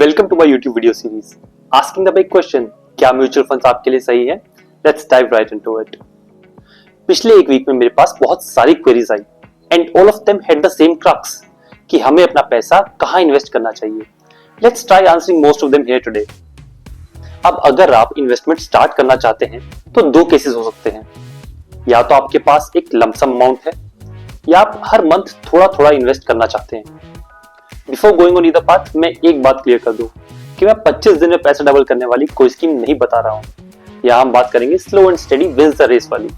Welcome to my YouTube video series asking the big question, क्या mutual funds आपके लिए सही है? Let's dive right into it. पिछले एक वीक में मेरे पास बहुत सारी queries I and all of them had the same crux कि हमें अपना पैसा कहां इन्वेस्ट करना चाहिए। Let's try answering most of them here today. अब अगर आप इन्वेस्टमेंट स्टार्ट करना चाहते हैं तो दो केसेस हो सकते हैं। या तो आपके पास एक लमसम अमाउंट है या आप हर मंथ थोड़ा थोड़ा इन्वेस्ट करना चाहते हैं। Before going on either path, मैं एक बात क्लियर कर दूं कि मैं 25 दिन में पैसा डबल करने वाली कोई स्कीम नहीं बता रहा हूं। यहां हम बात करेंगे slow and steady wins the race वाली।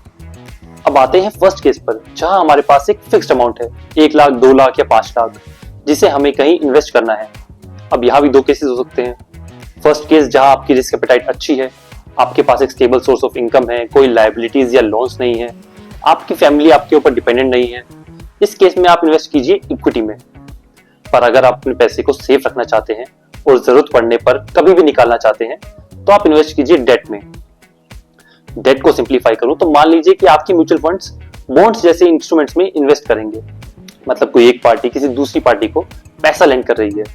अब आते हैं फर्स्ट केस पर, जहां हमारे पास एक फिक्स्ड अमाउंट है, 1 लाख, 2 लाख या 5 लाख, जिसे हमें कहीं इन्वेस्ट करना है। अब यहां भी दो केसेस हो सकते हैं। फर्स्ट केस जहां आपकी रिस्क एपेटाइट अच्छी है, आपके पास एक स्टेबल सोर्स ऑफ इनकम है, कोई लायबिलिटीज या लोन्स नहीं है, आपकी फैमिली आपके ऊपर डिपेंडेंट नहीं है। इस केस में आप इन्वेस्ट कीजिए इक्विटी में। पर अगर आप अपने पैसे को सेफ रखना चाहते हैं और जरूरत पड़ने पर कभी भी निकालना चाहते हैं तो आप इन्वेस्ट कीजिए डेट में। डेट को सिंपलीफाई करूं तो मान लीजिए कि आपकी म्यूचुअल फंड्स बॉन्ड्स जैसे इंस्ट्रूमेंट्स में इन्वेस्ट करेंगे। मतलब कोई एक पार्टी किसी दूसरी पार्टी को पैसा लेंड कर रही है,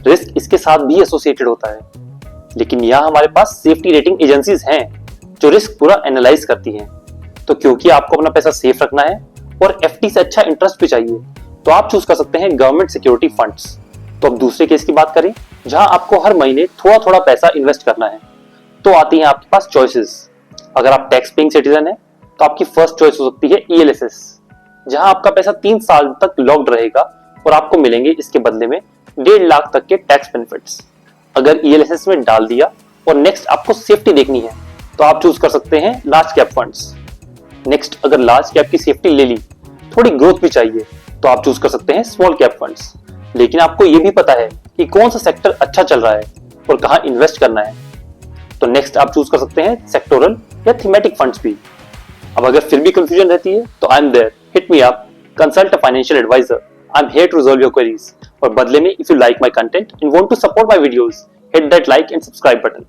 रिस्क इसके साथ भी एसोसिएटेड होता है। लेकिन यहाँ हमारे पास सेफ्टी रेटिंग एजेंसीज हैं जो रिस्क पूरा एनालाइज करती हैं। तो क्योंकि आपको अपना पैसा सेफ रखना है और एफडी से अच्छा इंटरेस्ट भी चाहिए, तो आप चूज कर सकते हैं गवर्नमेंट सिक्योरिटी फंड्स। तो अब दूसरे केस की बात करें, जहां आपको हर महीने थोड़ा थोड़ा पैसा इन्वेस्ट करना है, तो आती हैं आपके पास चॉइसेस। अगर आप टैक्स पेइंग सिटीजन है तो आपकी फर्स्ट चॉइस हो सकती है ईएलएसएस, जहां आपका पैसा 3 साल तक लॉक्ड रहेगा और आपको मिलेंगे इसके बदले में 1.5 लाख तक के टैक्स बेनिफिट्स। अगर ईएलएसएस में डाल दिया और नेक्स्ट आपको सेफ्टी देखनी है तो आप चूज कर सकते हैं लार्ज कैप फंड्स। नेक्स्ट, अगर लार्ज कैप की सेफ्टी ले ली, थोड़ी ग्रोथ भी चाहिए, तो आप चूज कर सकते हैं स्मॉल कैप फंड्स। लेकिन आपको यह भी पता है कि कौन सा सेक्टर अच्छा चल रहा है और कहां इन्वेस्ट करना है, तो नेक्स्ट आप चूज कर सकते हैं सेक्टोरल या थीमेटिक फंड्स भी। अब अगर फिर भी कंफ्यूजन रहती है तो I am there, hit me up, consult a financial advisor. I am here to resolve your queries. और बदले में, if you like my content and want to support my videos, hit that like and subscribe button.